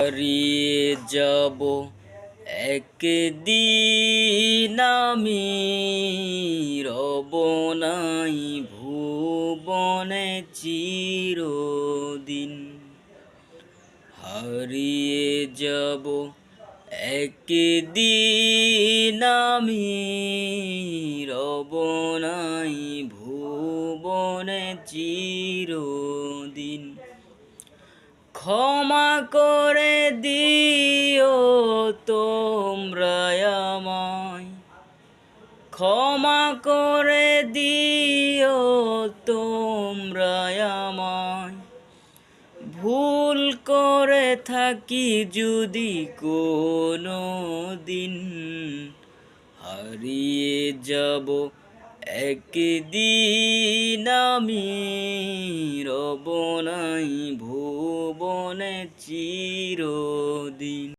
হারিয়ে যাব একদিন আমি, রব নাই ভুবনে চিরদিন। হারিয়ে যাব একদিন আমি, রব নাই ভুবনে চিরদিন। ক্ষমা করে দিও তোমরা আমায়, ক্ষমা করে দিও তোমরা আমায়। ভুল করে থাকি যদি কোনো দিন, হারিয়ে যাব একদিন আমি, রব নাই ভুবনে চিরদিন।